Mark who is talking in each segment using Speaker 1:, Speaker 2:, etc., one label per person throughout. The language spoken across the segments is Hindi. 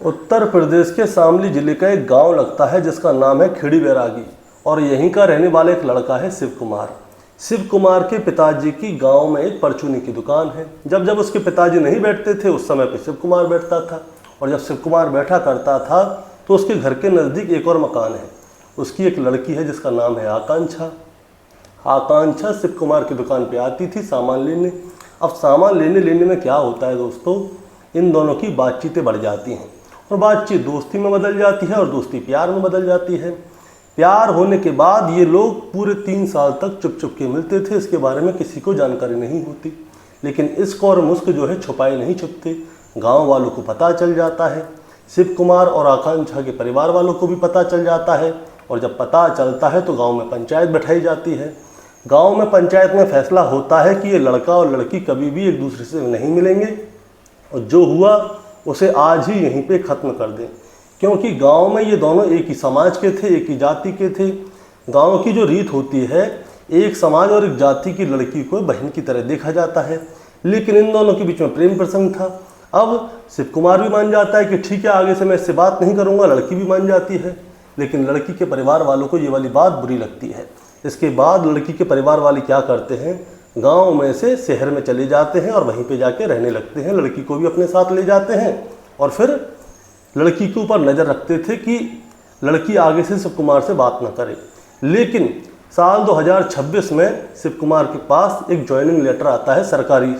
Speaker 1: उत्तर प्रदेश के शामली जिले का एक गांव लगता है जिसका नाम है खेड़ी बैरागी और यहीं का रहने वाला एक लड़का है शिव कुमार। शिव कुमार के पिताजी की गांव में एक परचूनी की दुकान है। जब जब उसके पिताजी नहीं बैठते थे उस समय पे शिव कुमार बैठता था, और जब शिव कुमार बैठा करता था तो उसके घर के नज़दीक एक और मकान है। उसकी एक लड़की है जिसका नाम है आकांक्षा। आकांक्षा शिव कुमार की दुकान पे आती थी सामान लेने। अब सामान लेने में क्या होता है दोस्तों, इन दोनों की बातचीतें बढ़ जाती हैं और बातचीत दोस्ती में बदल जाती है और दोस्ती प्यार में बदल जाती है। प्यार होने के बाद ये लोग पूरे 3 साल तक चुप चुप के मिलते थे। इसके बारे में किसी को जानकारी नहीं होती, लेकिन इश्क और मुश्क जो है छुपाए नहीं छुपते। गांव वालों को पता चल जाता है, शिव कुमार और आकांक्षा के परिवार वालों को भी पता चल जाता है, और जब पता चलता है तो गांव में पंचायत बैठाई जाती है। गांव में पंचायत में फैसला होता है कि ये लड़का और लड़की कभी भी एक दूसरे से नहीं मिलेंगे, और जो हुआ उसे आज ही यहीं पे ख़त्म कर दें, क्योंकि गांव में ये दोनों एक ही समाज के थे, एक ही जाति के थे। गांव की जो रीत होती है, एक समाज और एक जाति की लड़की को बहन की तरह देखा जाता है, लेकिन इन दोनों के बीच में प्रेम प्रसंग था। अब शिव कुमार भी मान जाता है कि ठीक है, आगे से मैं इससे बात नहीं करूँगा। लड़की भी मान जाती है, लेकिन लड़की के परिवार वालों को ये वाली बात बुरी लगती है। इसके बाद लड़की के परिवार वाले क्या करते हैं, गांव में से शहर में चले जाते हैं और वहीं पे जाके रहने लगते हैं। लड़की को भी अपने साथ ले जाते हैं और फिर लड़की के ऊपर नज़र रखते थे कि लड़की आगे से शिव कुमार से बात ना करे। लेकिन साल 2026 में शिव कुमार के पास एक ज्वाइनिंग लेटर आता है सरकारी,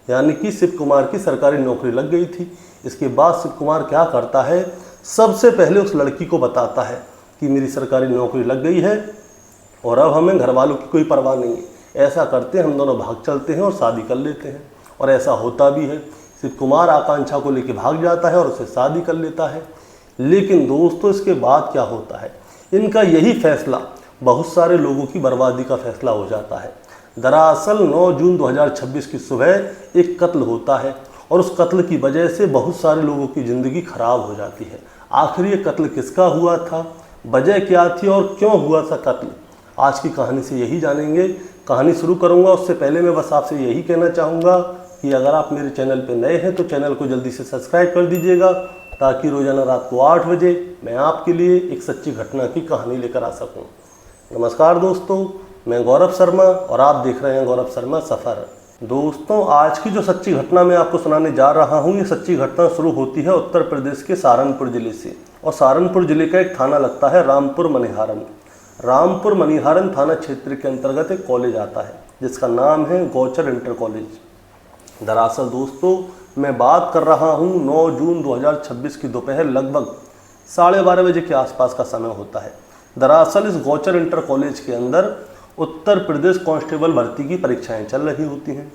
Speaker 1: यानी कि शिव कुमार की सरकारी नौकरी लग गई थी। इसके बाद शिव कुमार क्या करता है, सबसे पहले उस लड़की को बताता है कि मेरी सरकारी नौकरी लग गई है और अब हमें घर वालों की कोई परवाह नहीं है। ऐसा करते हम दोनों भाग चलते हैं और शादी कर लेते हैं, और ऐसा होता भी है। शिव कुमार आकांक्षा को लेकर भाग जाता है और उससे शादी कर लेता है। लेकिन दोस्तों, इसके बाद क्या होता है, इनका यही फैसला बहुत सारे लोगों की बर्बादी का फैसला हो जाता है। दरअसल 9 जून 2026 की सुबह एक कत्ल होता है, और उस कत्ल की वजह से बहुत सारे लोगों की ज़िंदगी खराब हो जाती है। आखिर ये कत्ल किसका हुआ था, वजह क्या थी और क्यों हुआ था कत्ल, आज की कहानी से यही जानेंगे। कहानी शुरू करूंगा उससे पहले मैं बस आपसे यही कहना चाहूँगा कि अगर आप मेरे चैनल पे नए हैं तो चैनल को जल्दी से सब्सक्राइब कर दीजिएगा, ताकि रोज़ाना रात को 8 बजे मैं आपके लिए एक सच्ची घटना की कहानी लेकर आ सकूं। नमस्कार दोस्तों, मैं गौरव शर्मा और आप देख रहे हैं गौरव शर्मा सफ़र। दोस्तों, आज की जो सच्ची घटना मैं आपको सुनाने जा रहा हूँ, ये सच्ची घटना शुरू होती है उत्तर प्रदेश के सहारनपुर ज़िले से, और सहारनपुर ज़िले का एक थाना लगता है रामपुर मनिहारन। रामपुर मनिहारन थाना क्षेत्र के अंतर्गत एक कॉलेज आता है जिसका नाम है गौचर इंटर कॉलेज। दरअसल दोस्तों, मैं बात कर रहा हूँ 9 जून 2026 की दोपहर लगभग 12:30 बजे के आसपास का समय होता है। दरअसल इस गौचर इंटर कॉलेज के अंदर उत्तर प्रदेश कांस्टेबल भर्ती की परीक्षाएं चल रही होती हैं।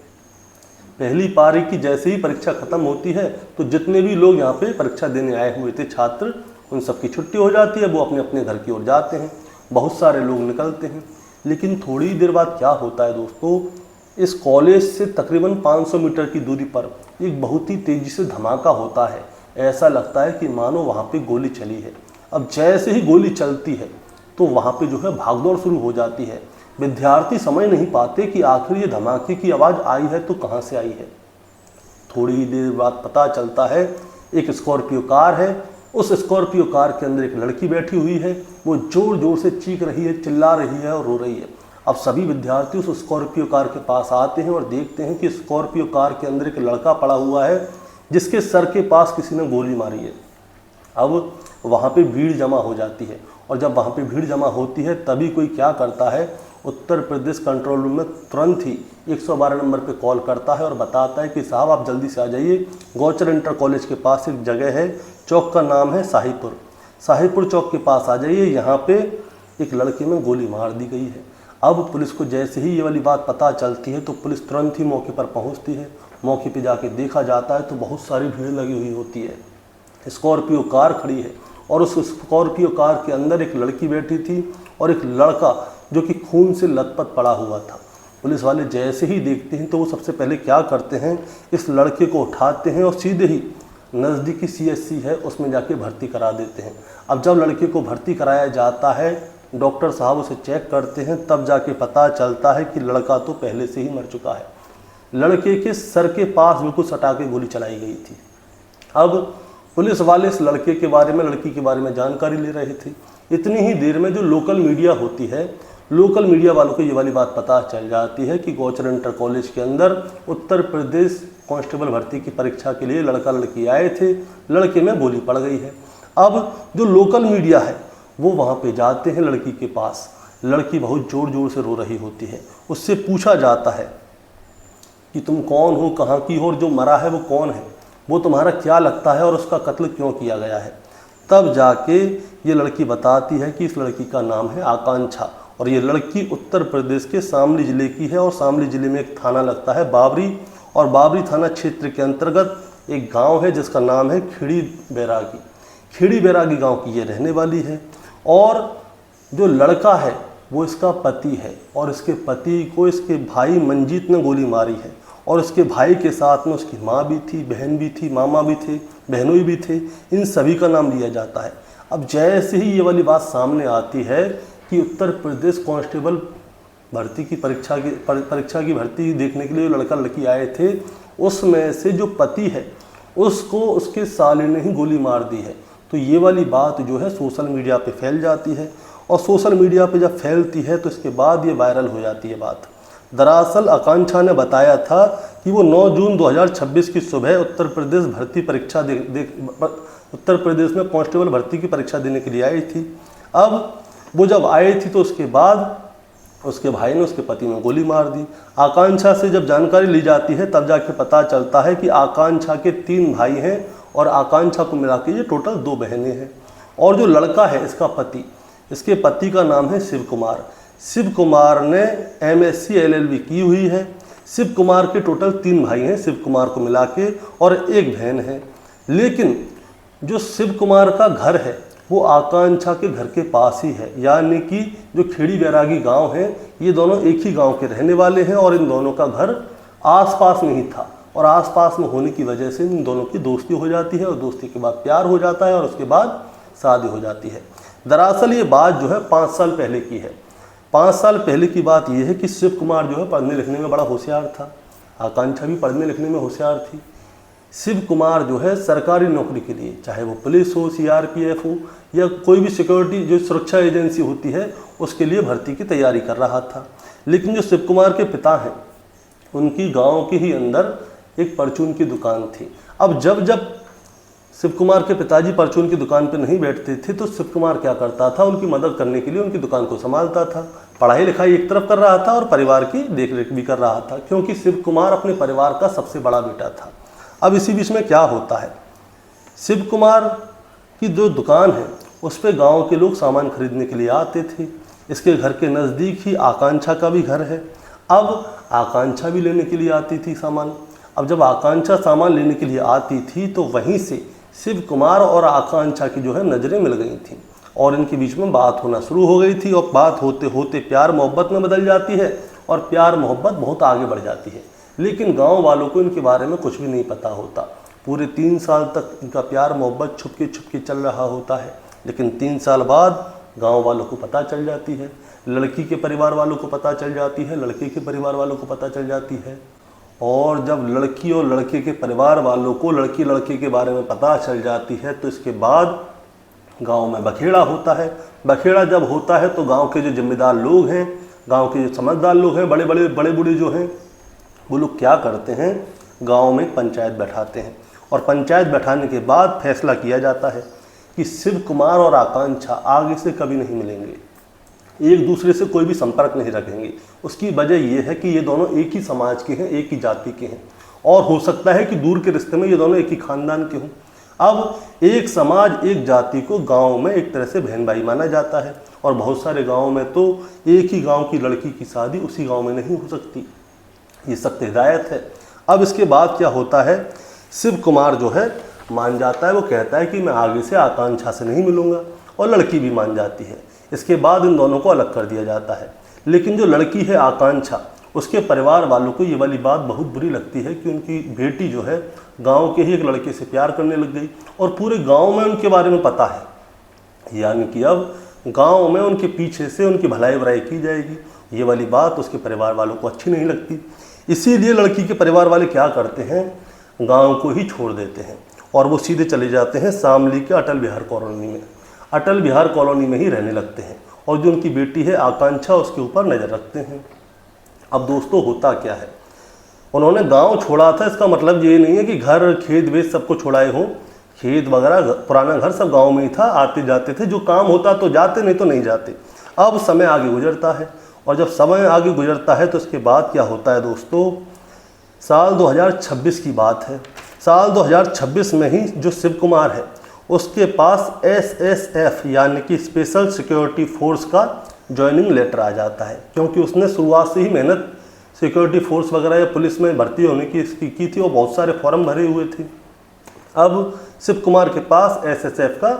Speaker 1: पहली पारी की जैसे ही परीक्षा खत्म होती है तो जितने भी लोग यहाँ पे परीक्षा देने आए हुए थे छात्र, उन सबकी छुट्टी हो जाती है, वो अपने अपने घर की ओर जाते हैं। बहुत सारे लोग निकलते हैं, लेकिन थोड़ी देर बाद क्या होता है दोस्तों, इस कॉलेज से तकरीबन 500 मीटर की दूरी पर एक बहुत ही तेज़ी से धमाका होता है। ऐसा लगता है कि मानो वहाँ पे गोली चली है। अब जैसे ही गोली चलती है तो वहाँ पे जो है भागदौड़ शुरू हो जाती है। विद्यार्थी समझ नहीं पाते कि आखिर ये धमाके की आवाज़ आई है तो कहाँ से आई है। थोड़ी ही देर बाद पता चलता है एक स्कॉर्पियो कार है। उस स्कॉर्पियो कार के अंदर एक लड़की बैठी हुई है, वो ज़ोर ज़ोर से चीख रही है, चिल्ला रही है और रो रही है। अब सभी विद्यार्थी उस स्कॉर्पियो कार के पास आते हैं और देखते हैं कि स्कॉर्पियो कार के अंदर एक लड़का पड़ा हुआ है जिसके सर के पास किसी ने गोली मारी है। अब वहाँ पे भीड़ जमा हो जाती है, और जब वहाँ पे भीड़ जमा होती है तभी कोई क्या करता है, उत्तर प्रदेश कंट्रोल रूम में तुरंत ही 112 नंबर पे कॉल करता है और बताता है कि साहब आप जल्दी से आ जाइए, गौचर इंटर कॉलेज के पास एक जगह है, चौक का नाम है शाहीपुर चौक के पास आ जाइए, यहाँ पे एक लड़के में गोली मार दी गई है। अब पुलिस को जैसे ही ये वाली बात पता चलती है तो पुलिस तुरंत ही मौके पर पहुँचती है। मौके पे जाके देखा जाता है तो बहुत सारी भीड़ लगी हुई होती है। स्कॉर्पियो कार खड़ी है और उस स्कॉर्पियो कार के अंदर एक लड़की बैठी थी और एक लड़का जो कि खून से लथपथ पड़ा हुआ था। पुलिस वाले जैसे ही देखते हैं तो वो सबसे पहले क्या करते हैं, इस लड़के को उठाते हैं और सीधे ही नज़दीकी CHC है उसमें जाके भर्ती करा देते हैं। अब जब लड़के को भर्ती कराया जाता है, डॉक्टर साहब उसे चेक करते हैं, तब जाके पता चलता है कि लड़का तो पहले से ही मर चुका है। लड़के के सर के पास बिल्कुल सटा के गोली चलाई गई थी। अब पुलिस वाले इस लड़के के बारे में, लड़की के बारे में जानकारी ले रहे थे। इतनी ही देर में जो लोकल मीडिया होती है, लोकल मीडिया वालों को ये वाली बात पता चल जाती है कि गौचर इंटर कॉलेज के अंदर उत्तर प्रदेश कांस्टेबल भर्ती की परीक्षा के लिए लड़का लड़की आए थे, लड़के में गोली पड़ गई है। अब जो लोकल मीडिया है वो वहाँ पे जाते हैं लड़की के पास। लड़की बहुत ज़ोर ज़ोर से रो रही होती है। उससे पूछा जाता है कि तुम कौन हो, कहाँ की हो, और जो मरा है वो कौन है, वो तुम्हारा क्या लगता है और उसका कत्ल क्यों किया गया है। तब जाके ये लड़की बताती है कि इस लड़की का नाम है आकांक्षा और ये लड़की उत्तर प्रदेश के शामली ज़िले की है। और शामली ज़िले में एक थाना लगता है बाबरी, और बाबरी थाना क्षेत्र के अंतर्गत एक गांव है जिसका नाम है खिड़ी बैरागी। खिड़ी बैरागी गांव की ये रहने वाली है। और जो लड़का है वो इसका पति है और इसके पति को इसके भाई मंजीत ने गोली मारी है। और उसके भाई के साथ में उसकी माँ भी थी, बहन भी थी, मामा भी थे, बहनोई भी थे। इन सभी का नाम लिया जाता है। अब जैसे ही ये वाली बात सामने आती है कि उत्तर प्रदेश कांस्टेबल भर्ती की परीक्षा की भर्ती देखने के लिए लड़का लड़की आए थे, उसमें से जो पति है उसको उसके साले ने ही गोली मार दी है। तो ये वाली बात जो है सोशल मीडिया पे फैल जाती है। और सोशल मीडिया पे जब फैलती है तो इसके बाद ये वायरल हो जाती है बात। दरअसल आकांक्षा ने बताया था कि वो 9 जून 2026 की सुबह उत्तर प्रदेश भर्ती परीक्षा उत्तर प्रदेश में कांस्टेबल भर्ती की परीक्षा देने के लिए आई थी। अब वो जब आई थी तो उसके बाद उसके भाई ने उसके पति में गोली मार दी। आकांक्षा से जब जानकारी ली जाती है तब जाके पता चलता है कि आकांक्षा के 3 भाई हैं और आकांक्षा को मिला के ये टोटल 2 बहनें हैं। और जो लड़का है इसका पति, इसके पति का नाम है शिव कुमार। शिव कुमार ने MSc LLB की हुई है। शिव कुमार के टोटल 3 भाई हैं शिव कुमार को मिला के और 1 बहन है। लेकिन जो शिव कुमार का घर है वो आकांक्षा के घर के पास ही है, यानी कि जो खिड़ी बैरागी गांव है ये दोनों एक ही गांव के रहने वाले हैं। और इन दोनों का घर आसपास में ही था और आसपास में होने की वजह से इन दोनों की दोस्ती हो जाती है और दोस्ती के बाद प्यार हो जाता है और उसके बाद शादी हो जाती है। दरअसल ये बात जो है 5 साल पहले की है। 5 साल पहले की बात यह है कि शिव कुमार जो है पढ़ने लिखने में बड़ा होशियार था। आकांक्षा भी पढ़ने लिखने में होशियार थी। शिव कुमार जो है सरकारी नौकरी के लिए, चाहे वो पुलिस हो, CRPF हो या कोई भी सिक्योरिटी जो सुरक्षा एजेंसी होती है, उसके लिए भर्ती की तैयारी कर रहा था। लेकिन जो शिव कुमार के पिता हैं उनकी गांव के ही अंदर एक परचून की दुकान थी। अब जब जब शिव कुमार के पिताजी परचून की दुकान पर नहीं बैठते थे तो शिव कुमार क्या करता था, उनकी मदद करने के लिए उनकी दुकान को संभालता था। पढ़ाई लिखाई एक तरफ कर रहा था और परिवार की देखरेख भी कर रहा था, क्योंकि शिव कुमार अपने परिवार का सबसे बड़ा बेटा था। अब इसी बीच में क्या होता है, शिव कुमार की जो दुकान है उस पर गाँव के लोग सामान खरीदने के लिए आते थे। इसके घर के नज़दीक ही आकांक्षा का भी घर है। अब आकांक्षा भी लेने के लिए आती थी सामान। अब जब आकांक्षा सामान लेने के लिए आती थी तो वहीं से शिव कुमार और आकांक्षा की जो है नज़रें मिल गई थी और इनके बीच में बात होना शुरू हो गई थी। और बात होते होते प्यार मोहब्बत में बदल जाती है और प्यार मोहब्बत बहुत आगे बढ़ जाती है। लेकिन गांव वालों को इनके बारे में कुछ भी नहीं पता होता। पूरे 3 साल तक इनका प्यार मोहब्बत छुपके चल रहा होता है। लेकिन 3 साल बाद गांव वालों को पता चल जाती है, लड़की के परिवार वालों को पता चल जाती है, लड़के के परिवार वालों को पता चल जाती है। और जब लड़की और लड़के के परिवार वालों को लड़की लड़के के बारे में पता चल जाती है तो इसके बाद गांव में बखेड़ा होता है। बखेड़ा जब होता है तो गांव के जो जिम्मेदार लोग हैं, गांव के जो समझदार लोग हैं, बड़े बूढ़े जो हैं, वो लोग क्या करते हैं, गांव में पंचायत बैठाते हैं। और पंचायत बैठाने के बाद फैसला किया जाता है कि शिव कुमार और आकांक्षा आगे से कभी नहीं मिलेंगे, एक दूसरे से कोई भी संपर्क नहीं रखेंगे। उसकी वजह यह है कि ये दोनों एक ही समाज के हैं, एक ही जाति के हैं और हो सकता है कि दूर के रिश्ते में ये दोनों एक ही खानदान के हों। अब एक समाज एक जाति को गांव में एक तरह से बहन भाई माना जाता है और बहुत सारे गाँव में तो एक ही गाँव की लड़की की शादी उसी गाँव में नहीं हो सकती। ये सख्त हिदायत है। अब इसके बाद क्या होता है, शिव कुमार जो है मान जाता है। वो कहता है कि मैं आगे से आकांक्षा से नहीं मिलूँगा और लड़की भी मान जाती है। इसके बाद इन दोनों को अलग कर दिया जाता है। लेकिन जो लड़की है आकांक्षा, उसके परिवार वालों को ये वाली बात बहुत बुरी लगती है कि उनकी बेटी जो है गांव के ही एक लड़के से प्यार करने लग गई और पूरे गांव में उनके बारे में पता है। यानी कि अब गांव में उनके पीछे से उनकी भलाई बुराई की जाएगी। ये वाली बात उसके परिवार वालों को अच्छी नहीं लगती। इसीलिए लड़की के परिवार वाले क्या करते हैं, गाँव को ही छोड़ देते हैं और वो सीधे चले जाते हैं शामली के अटल बिहार कॉलोनी में। अटल बिहार कॉलोनी में ही रहने लगते हैं और जो उनकी बेटी है आकांक्षा उसके ऊपर नज़र रखते हैं। अब दोस्तों होता क्या है, उन्होंने गांव छोड़ा था, इसका मतलब ये नहीं है कि घर खेत वेत सबको छोड़ाए हों। खेत वगैरह पुराना घर सब गांव में ही था, आते जाते थे, जो काम होता तो जाते, नहीं तो नहीं जाते। अब समय आगे गुजरता है और जब समय आगे गुजरता है तो इसके बाद क्या होता है दोस्तों, साल 2026 की बात है। साल 2026 में ही जो शिव कुमार है उसके पास SSF यानी कि स्पेशल सिक्योरिटी फोर्स का ज्वाइनिंग लेटर आ जाता है, क्योंकि उसने शुरुआत से ही मेहनत सिक्योरिटी फोर्स वगैरह या पुलिस में भर्ती होने की इसकी की थी और बहुत सारे फॉर्म भरे हुए थे। अब शिव कुमार के पास SSF का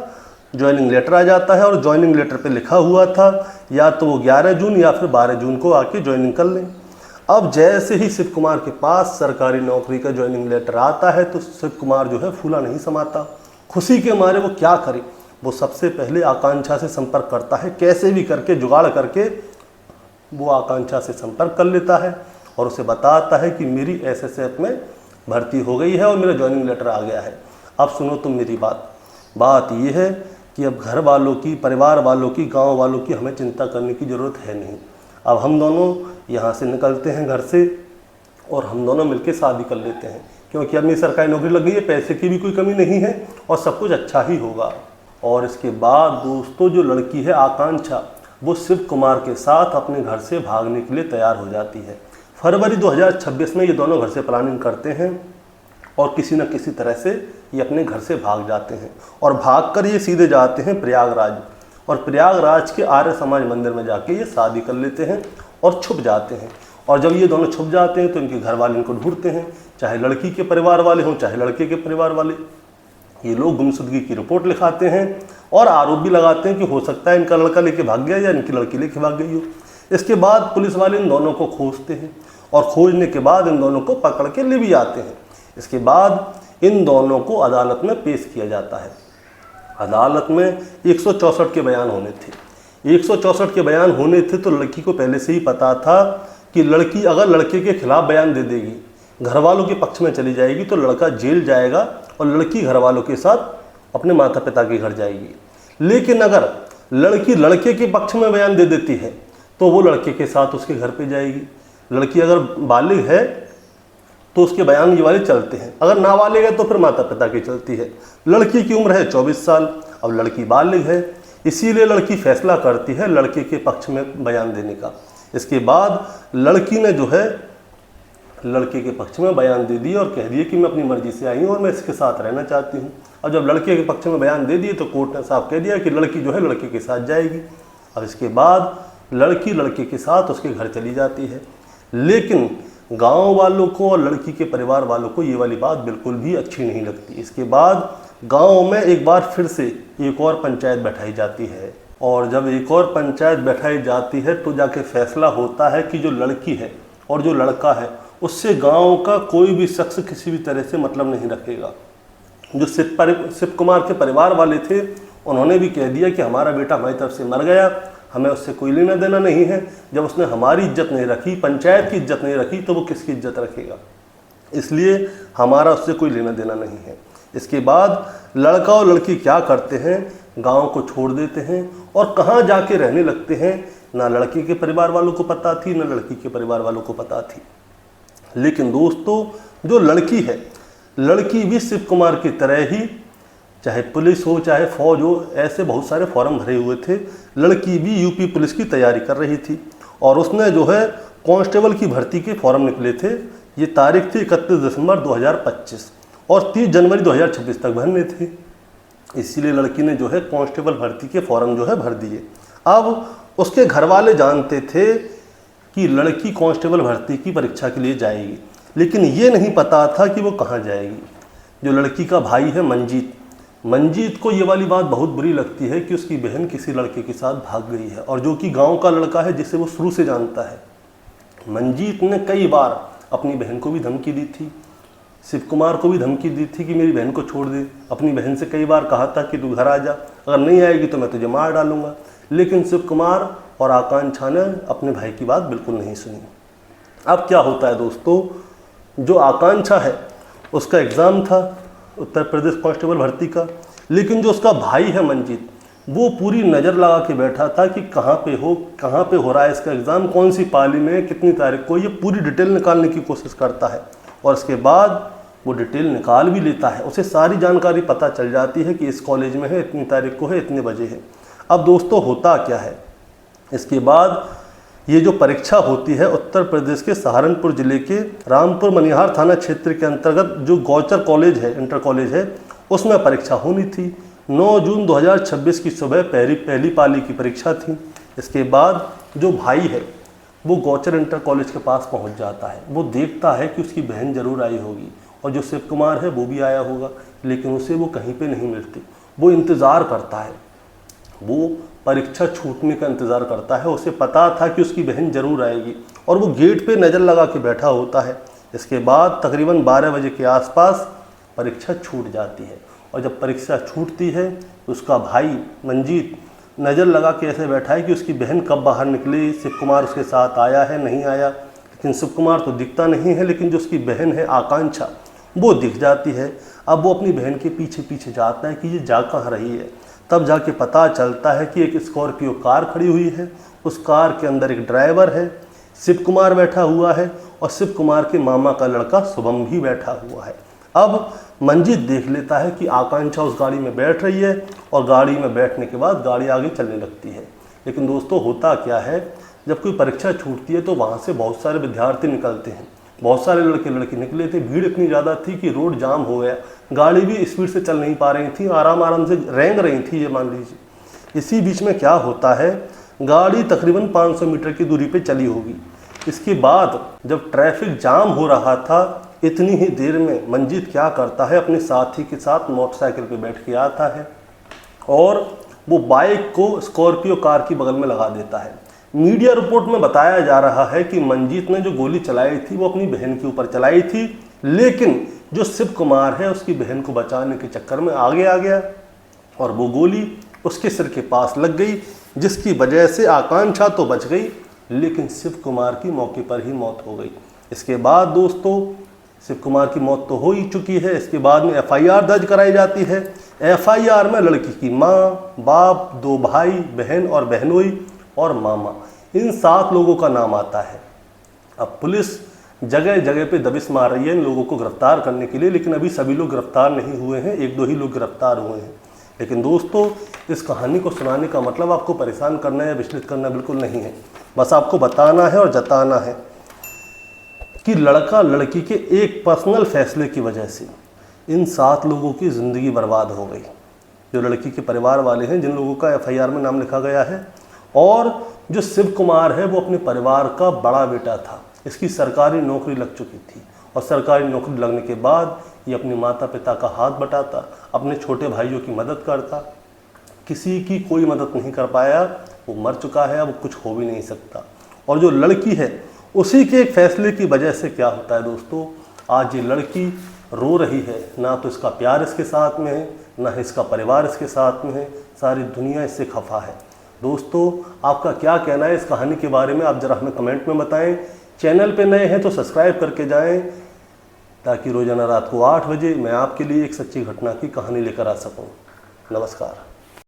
Speaker 1: ज्वाइनिंग लेटर आ जाता है और ज्वाइनिंग लेटर पे लिखा हुआ था या तो वो 11 जून या फिर 12 जून को आके ज्वाइनिंग कर लें। अब जैसे ही शिव कुमार के पास सरकारी नौकरी का ज्वाइनिंग लेटर आता है तो शिव कुमार जो है फूला नहीं समाता। खुशी के मारे वो क्या करे, वो सबसे पहले आकांक्षा से संपर्क करता है, कैसे भी करके जुगाड़ करके वो आकांक्षा से संपर्क कर लेता है और उसे बताता है कि मेरी SSF में भर्ती हो गई है और मेरा ज्वाइनिंग लेटर आ गया है। अब सुनो तुम मेरी बात ये है कि अब घर वालों की, परिवार वालों की, गांव वालों की हमें चिंता करने की ज़रूरत है नहीं। अब हम दोनों यहाँ से निकलते हैं घर से और हम दोनों मिलकर शादी कर लेते हैं, क्योंकि अब मेरी सरकारी नौकरी लग गई है, पैसे की भी कोई कमी नहीं है और सब कुछ अच्छा ही होगा। और इसके बाद दोस्तों जो लड़की है आकांक्षा, वो शिव कुमार के साथ अपने घर से भागने के लिए तैयार हो जाती है। फरवरी 2026 में ये दोनों घर से प्लानिंग करते हैं और किसी न किसी तरह से ये अपने घर से भाग जाते हैं और भागकर ये सीधे जाते हैं प्रयागराज और प्रयागराज के आर्य समाज मंदिर में जाके ये शादी कर लेते हैं और छुप जाते हैं। और जब ये दोनों छुप जाते हैं तो इनके घर वाले इनको ढूंढते हैं, चाहे लड़की के परिवार वाले हों चाहे लड़के के परिवार वाले। ये लोग गुमशुदगी की रिपोर्ट लिखाते हैं और आरोप भी लगाते हैं कि हो सकता है इनका लड़का लेके भाग गया या इनकी लड़की लेके भाग गई हो। इसके बाद पुलिस वाले इन दोनों को खोजते हैं और खोजने के बाद इन दोनों को पकड़ के ले भी आते हैं। इसके बाद इन दोनों को अदालत में पेश किया जाता है। अदालत में 164 के बयान होने थे। 164 के बयान होने थे तो लड़की को पहले से ही पता था कि लड़की अगर लड़के के खिलाफ बयान दे देगी, घर वालों के पक्ष में चली जाएगी तो लड़का जेल जाएगा और लड़की घर वालों के साथ अपने माता पिता के घर जाएगी। लेकिन अगर लड़की लड़के के पक्ष में बयान दे देती है तो वो लड़के के साथ उसके घर पे जाएगी। लड़की अगर बालिग है तो उसके बयान ये वाले चलते हैं, अगर नाबालिग है तो फिर माता पिता की चलती है। लड़की की उम्र है 24 साल, अब लड़की बालिग है, इसीलिए लड़की फैसला करती है लड़के के पक्ष में बयान देने का। इसके बाद लड़की ने जो है लड़के के पक्ष में बयान दे दिया और कह दिया कि मैं अपनी मर्जी से आई हूँ और मैं इसके साथ रहना चाहती हूँ। अब जब लड़के के पक्ष में बयान दे दिए तो कोर्ट ने साफ कह दिया कि लड़की जो है लड़के के साथ जाएगी। अब इसके बाद लड़की लड़के के साथ उसके घर चली जाती है। लेकिन गांव वालों को और लड़की के परिवार वालों को ये वाली बात बिल्कुल भी अच्छी नहीं लगती। इसके बाद गांव में एक बार फिर से एक और पंचायत बैठाई जाती है और जब एक और पंचायत बैठाई जाती है तो जाके फैसला होता है कि जो लड़की है और जो लड़का है उससे गांव का कोई भी शख्स किसी भी तरह से मतलब नहीं रखेगा। जो शिव कुमार के परिवार वाले थे उन्होंने भी कह दिया कि हमारा बेटा हमारी तरफ से मर गया, हमें उससे कोई लेना देना नहीं है। जब उसने हमारी इज्जत नहीं रखी, पंचायत की इज्जत नहीं रखी, तो वो किसकी इज्जत रखेगा, इसलिए हमारा उससे कोई लेना देना नहीं है। इसके बाद लड़का और लड़की क्या करते हैं, गांव को छोड़ देते हैं और कहाँ जाके रहने लगते हैं ना लड़के के परिवार वालों को पता थी ना लड़की के परिवार वालों को पता थी। लेकिन दोस्तों जो लड़की है, लड़की भी शिव कुमार की तरह ही, चाहे पुलिस हो चाहे फौज हो, ऐसे बहुत सारे फॉर्म भरे हुए थे। लड़की भी यूपी पुलिस की तैयारी कर रही थी और उसने जो है कांस्टेबल की भर्ती के फॉर्म निकले थे। ये तारीख थी 31 दिसंबर 2025 और 30 जनवरी 2026 तक भरने थे। इसीलिए लड़की ने जो है कांस्टेबल भर्ती के फॉर्म जो है भर दिए। अब उसके घर वाले जानते थे कि लड़की कांस्टेबल भर्ती की परीक्षा के लिए जाएगी, लेकिन ये नहीं पता था कि वो कहाँ जाएगी। जो लड़की का भाई है मंजीत को ये वाली बात बहुत बुरी लगती है कि उसकी बहन किसी लड़के के साथ भाग गई है और जो कि गांव का लड़का है जिसे वो शुरू से जानता है। मंजीत ने कई बार अपनी बहन को भी धमकी दी थी, शिव कुमार को भी धमकी दी थी कि मेरी बहन को छोड़ दे। अपनी बहन से कई बार कहा था कि तू घर आ जा, अगर नहीं आएगी तो मैं तुझे मार डालूंगा। लेकिन शिव कुमार और आकांक्षा ने अपने भाई की बात बिल्कुल नहीं सुनी। अब क्या होता है दोस्तों, जो आकांक्षा है उसका एग्ज़ाम था उत्तर प्रदेश कांस्टेबल भर्ती का। लेकिन जो उसका भाई है मंजीत, वो पूरी नज़र लगा के बैठा था कि कहाँ पे हो रहा है इसका एग्ज़ाम, कौन सी पाली में, कितनी तारीख को, ये पूरी डिटेल निकालने की कोशिश करता है। और इसके बाद वो डिटेल निकाल भी लेता है, उसे सारी जानकारी पता चल जाती है कि इस कॉलेज में है, इतनी तारीख को है, इतने बजे है। अब दोस्तों होता क्या है, इसके बाद ये जो परीक्षा होती है उत्तर प्रदेश के सहारनपुर जिले के रामपुर मनिहार थाना क्षेत्र के अंतर्गत जो गौचर कॉलेज है, इंटर कॉलेज है, उसमें परीक्षा होनी थी। 9 जून 2026 की सुबह पहली पाली की परीक्षा थी। इसके बाद जो भाई है वो गौचर इंटर कॉलेज के पास पहुंच जाता है। वो देखता है कि उसकी बहन ज़रूर आई होगी और जो शिव कुमार है वो भी आया होगा, लेकिन उसे वो कहीं पे नहीं मिलती। वो इंतज़ार करता है, वो परीक्षा छूटने का इंतज़ार करता है। उसे पता था कि उसकी बहन ज़रूर आएगी और वो गेट पे नज़र लगा के बैठा होता है। इसके बाद तकरीबन 12 बजे के आसपास परीक्षा छूट जाती है और जब परीक्षा छूटती है तो उसका भाई मंजीत नज़र लगा के ऐसे बैठा है कि उसकी बहन कब बाहर निकली, शिव कुमार उसके साथ आया है नहीं आया। लेकिन शिव कुमार तो दिखता नहीं है, लेकिन जो उसकी बहन है आकांक्षा वो दिख जाती है। अब वो अपनी बहन के पीछे पीछे जाता है कि ये जा कहाँ रही है। तब जाके पता चलता है कि एक स्कॉर्पियो कार खड़ी हुई है, उस कार के अंदर एक ड्राइवर है, शिव कुमार बैठा हुआ है और शिव कुमार के मामा का लड़का शुभम भी बैठा हुआ है। अब मंजीत देख लेता है कि आकांक्षा उस गाड़ी में बैठ रही है और गाड़ी में बैठने के बाद गाड़ी आगे चलने लगती है। लेकिन दोस्तों होता क्या है, जब कोई परीक्षा छूटती है तो वहाँ से बहुत सारे विद्यार्थी निकलते हैं, बहुत सारे लड़के लड़की निकले थे। भीड़ इतनी ज़्यादा थी कि रोड जाम हो गया, गाड़ी भी स्पीड से चल नहीं पा रही थी, आराम से रेंग रही थी, ये मान लीजिए। इसी बीच में क्या होता है, गाड़ी तकरीबन 500 मीटर की दूरी पे चली होगी। इसके बाद जब ट्रैफिक जाम हो रहा था, इतनी ही देर में मंजीत क्या करता है, अपने साथी के साथ मोटरसाइकिल पे बैठ के आता है और वो बाइक को स्कॉर्पियो कार की बगल में लगा देता है। मीडिया रिपोर्ट में बताया जा रहा है कि मंजीत ने जो गोली चलाई थी वो अपनी बहन के ऊपर चलाई थी, लेकिन जो शिव कुमार है उसकी बहन को बचाने के चक्कर में आगे आ गया और वो गोली उसके सिर के पास लग गई, जिसकी वजह से आकांक्षा तो बच गई लेकिन शिव कुमार की मौके पर ही मौत हो गई। इसके बाद दोस्तों शिव कुमार की मौत तो हो ही चुकी है। इसके बाद में FIR दर्ज कराई जाती है। FIR में लड़की की माँ, बाप, 2 भाई, बहन और बहनोई और मामा, इन 7 लोगों का नाम आता है। अब पुलिस जगह जगह पे दबिश मार रही है इन लोगों को गिरफ्तार करने के लिए, लेकिन अभी सभी लोग गिरफ्तार नहीं हुए हैं, 1-2 ही लोग गिरफ्तार हुए हैं। लेकिन दोस्तों इस कहानी को सुनाने का मतलब आपको परेशान करना या विचलित करना बिल्कुल नहीं है, बस आपको बताना है और जताना है कि लड़का लड़की के एक पर्सनल फैसले की वजह से इन 7 लोगों की ज़िंदगी बर्बाद हो गई। जो लड़की के परिवार वाले हैं, जिन लोगों का FIR में नाम लिखा गया है, और जो शिव कुमार है वो अपने परिवार का बड़ा बेटा था। इसकी सरकारी नौकरी लग चुकी थी और सरकारी नौकरी लगने के बाद ये अपने माता पिता का हाथ बटाता, अपने छोटे भाइयों की मदद करता। किसी की कोई मदद नहीं कर पाया, वो मर चुका है, अब कुछ हो भी नहीं सकता। और जो लड़की है उसी के एक फैसले की वजह से क्या होता है दोस्तों, आज ये लड़की रो रही है। ना तो इसका प्यार इसके साथ में है, ना इसका परिवार इसके साथ में है, सारी दुनिया इससे खफा है। दोस्तों आपका क्या कहना है इस कहानी के बारे में, आप ज़रा हमें कमेंट में बताएं। चैनल पे नए हैं तो सब्सक्राइब करके जाएं, ताकि रोज़ाना रात को 8 बजे मैं आपके लिए एक सच्ची घटना की कहानी लेकर आ सकूं। नमस्कार।